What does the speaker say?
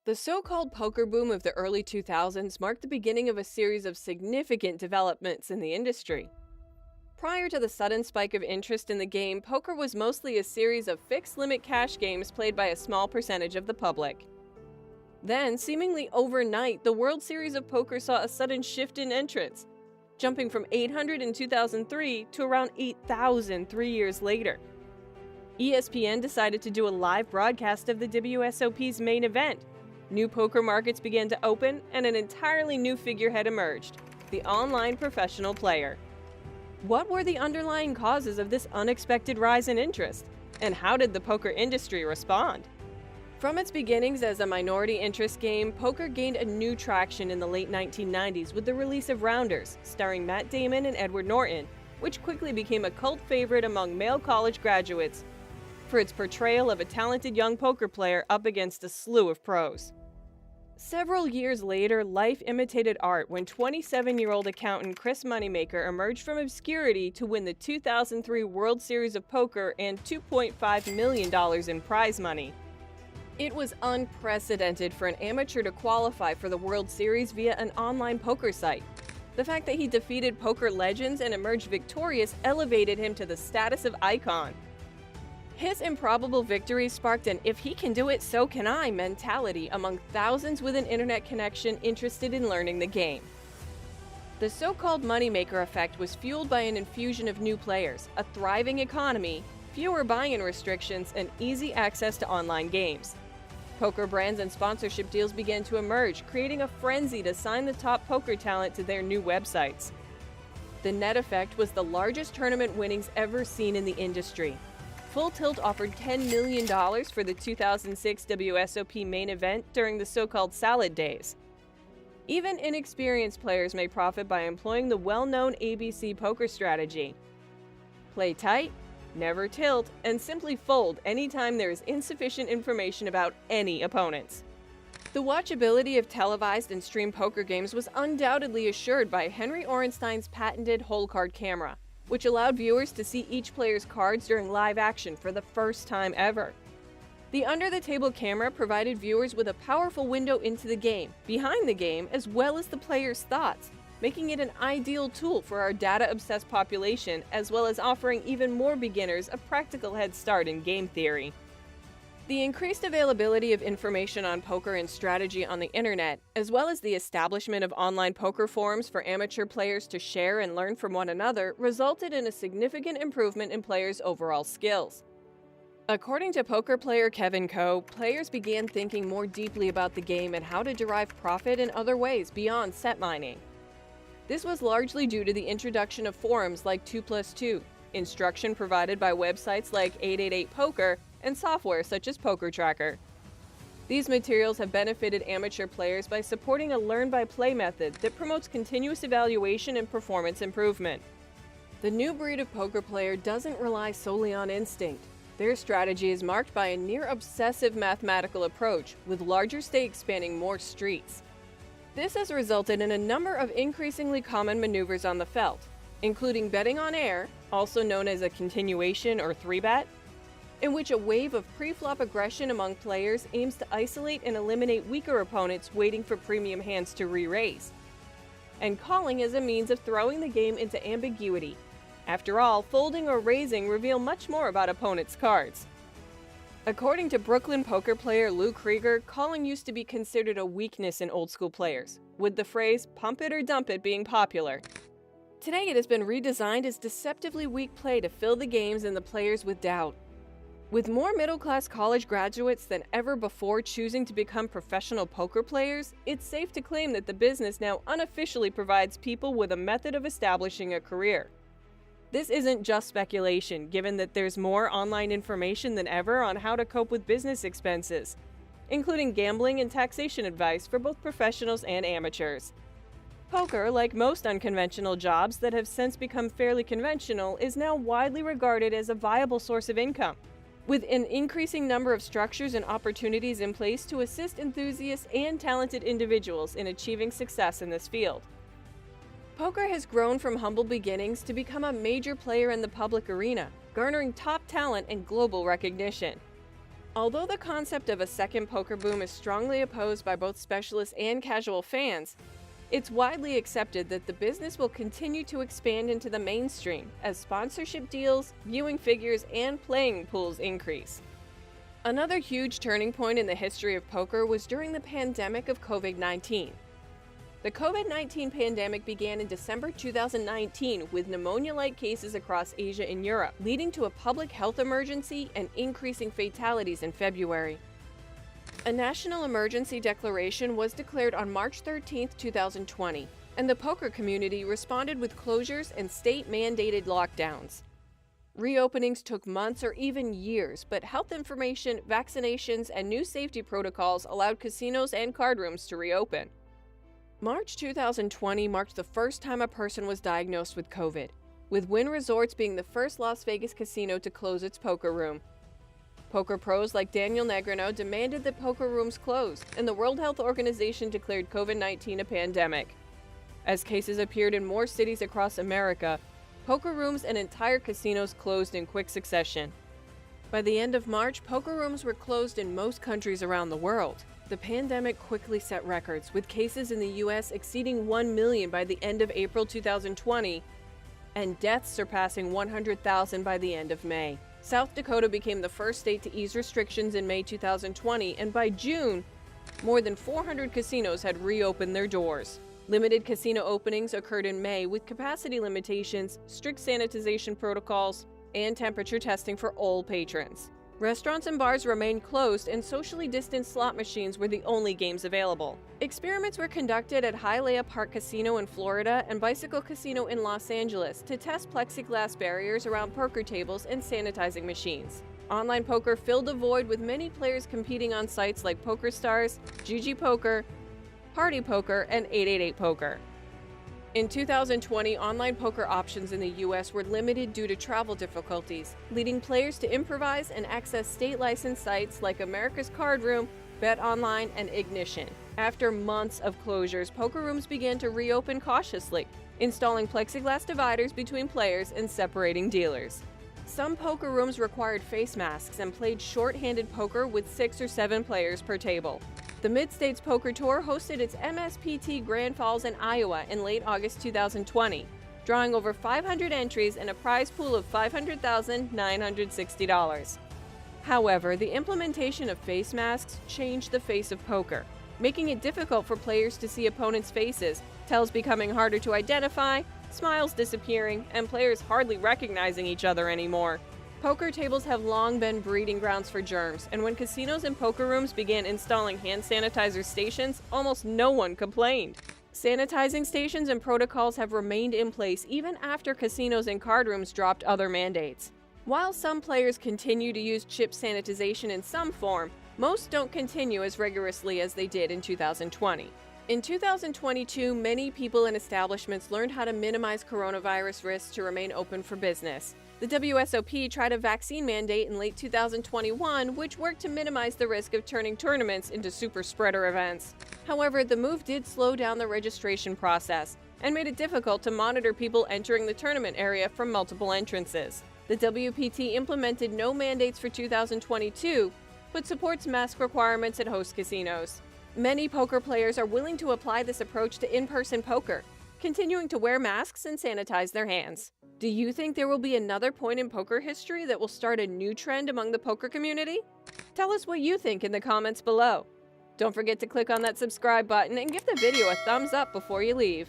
The so-called poker boom of the early 2000s marked the beginning of a series of significant developments in the industry. Prior to the sudden spike of interest in the game, poker was mostly a series of fixed-limit cash games played by a small percentage of the public. Then, seemingly overnight, the World Series of Poker saw a sudden shift in entrants, jumping from 800 in 2003 to around 8,000 3 years later. ESPN decided to do a live broadcast of the WSOP's main event. New poker markets began to open, and an entirely new figurehead emerged: the online professional player. What were the underlying causes of this unexpected rise in interest? And how did the poker industry respond? From its beginnings as a minority interest game, poker gained a new traction in the late 1990s with the release of Rounders, starring Matt Damon and Edward Norton, which quickly became a cult favorite among male college graduates for its portrayal of a talented young poker player up against a slew of pros. Several years later, life imitated art when 27-year-old accountant Chris Moneymaker emerged from obscurity to win the 2003 World Series of Poker and $2.5 million in prize money. It was unprecedented for an amateur to qualify for the World Series via an online poker site. The fact that he defeated poker legends and emerged victorious elevated him to the status of icon. His improbable victory sparked an "if he can do it, so can I" mentality among thousands with an internet connection interested in learning the game. The so-called moneymaker effect was fueled by an infusion of new players, a thriving economy, fewer buy-in restrictions, and easy access to online games. Poker brands and sponsorship deals began to emerge, creating a frenzy to sign the top poker talent to their new websites. The net effect was the largest tournament winnings ever seen in the industry. Full Tilt offered $10 million for the 2006 WSOP main event during the so-called salad days. Even inexperienced players may profit by employing the well-known ABC poker strategy: play tight, never tilt, and simply fold anytime there is insufficient information about any opponents. The watchability of televised and streamed poker games was undoubtedly assured by Henry Orenstein's patented hole card camera, which allowed viewers to see each player's cards during live action for the first time ever. The under-the-table camera provided viewers with a powerful window into the game, behind the game, as well as the player's thoughts, making it an ideal tool for our data-obsessed population, as well as offering even more beginners a practical head start in game theory. The increased availability of information on poker and strategy on the internet, as well as the establishment of online poker forums for amateur players to share and learn from one another, resulted in a significant improvement in players' overall skills. According to poker player Kevin Coe, players began thinking more deeply about the game and how to derive profit in other ways beyond set mining. This was largely due to the introduction of forums like 2plus2, instruction provided by websites like 888 Poker, and software such as Poker Tracker. These materials have benefited amateur players by supporting a learn-by-play method that promotes continuous evaluation and performance improvement. The new breed of poker player doesn't rely solely on instinct. Their strategy is marked by a near-obsessive mathematical approach, with larger stakes spanning more streets. This has resulted in a number of increasingly common maneuvers on the felt, including betting on air, also known as a continuation or 3-bet, in which a wave of pre-flop aggression among players aims to isolate and eliminate weaker opponents waiting for premium hands to re-raise, and calling as a means of throwing the game into ambiguity. After all, folding or raising reveal much more about opponents' cards. According to Brooklyn poker player Lou Krieger, calling used to be considered a weakness in old-school players, with the phrase "pump it or dump it" being popular. Today it has been redesigned as deceptively weak play to fill the games and the players with doubt. With more middle-class college graduates than ever before choosing to become professional poker players, it's safe to claim that the business now unofficially provides people with a method of establishing a career. This isn't just speculation, given that there's more online information than ever on how to cope with business expenses, including gambling and taxation advice for both professionals and amateurs. Poker, like most unconventional jobs that have since become fairly conventional, is now widely regarded as a viable source of income, with an increasing number of structures and opportunities in place to assist enthusiasts and talented individuals in achieving success in this field. Poker has grown from humble beginnings to become a major player in the public arena, garnering top talent and global recognition. Although the concept of a second poker boom is strongly opposed by both specialists and casual fans, it's widely accepted that the business will continue to expand into the mainstream as sponsorship deals, viewing figures, and playing pools increase. Another huge turning point in the history of poker was during the pandemic of COVID-19. The COVID-19 pandemic began in December 2019 with pneumonia-like cases across Asia and Europe, leading to a public health emergency and increasing fatalities in February. A national emergency declaration was declared on March 13, 2020, and the poker community responded with closures and state-mandated lockdowns. Reopenings took months or even years, but health information, vaccinations, and new safety protocols allowed casinos and card rooms to reopen. March 2020 marked the first time a person was diagnosed with COVID, with Wynn Resorts being the first Las Vegas casino to close its poker room. Poker pros like Daniel Negreanu demanded that poker rooms close, and the World Health Organization declared COVID-19 a pandemic. As cases appeared in more cities across America, poker rooms and entire casinos closed in quick succession. By the end of March, poker rooms were closed in most countries around the world. The pandemic quickly set records, with cases in the U.S. exceeding 1 million by the end of April 2020, and deaths surpassing 100,000 by the end of May. South Dakota became the first state to ease restrictions in May 2020, and by June, more than 400 casinos had reopened their doors. Limited casino openings occurred in May with capacity limitations, strict sanitization protocols, and temperature testing for all patrons. Restaurants and bars remained closed, and socially distanced slot machines were the only games available. Experiments were conducted at Hialeah Park Casino in Florida and Bicycle Casino in Los Angeles to test plexiglass barriers around poker tables and sanitizing machines. Online poker filled a void, with many players competing on sites like PokerStars, GG Poker, Party Poker, and 888 Poker. In 2020, online poker options in the U.S. were limited due to travel difficulties, leading players to improvise and access state-licensed sites like America's Card Room, BetOnline, and Ignition. After months of closures, poker rooms began to reopen cautiously, installing plexiglass dividers between players and separating dealers. Some poker rooms required face masks and played short-handed poker with 6 or 7 players per table. The Mid-States Poker Tour hosted its MSPT Grand Falls in Iowa in late August 2020, drawing over 500 entries and a prize pool of $500,960. However, the implementation of face masks changed the face of poker, making it difficult for players to see opponents' faces, tells becoming harder to identify, smiles disappearing, and players hardly recognizing each other anymore. Poker tables have long been breeding grounds for germs, and when casinos and poker rooms began installing hand sanitizer stations, almost no one complained. Sanitizing stations and protocols have remained in place even after casinos and card rooms dropped other mandates. While some players continue to use chip sanitization in some form, most don't continue as rigorously as they did in 2020. In 2022, many people and establishments learned how to minimize coronavirus risks to remain open for business. The WSOP tried a vaccine mandate in late 2021, which worked to minimize the risk of turning tournaments into super spreader events. However, the move did slow down the registration process and made it difficult to monitor people entering the tournament area from multiple entrances. The WPT implemented no mandates for 2022, but supports mask requirements at host casinos. Many poker players are willing to apply this approach to in-person poker, continuing to wear masks and sanitize their hands. Do you think there will be another point in poker history that will start a new trend among the poker community? Tell us what you think in the comments below. Don't forget to click on that subscribe button and give the video a thumbs up before you leave.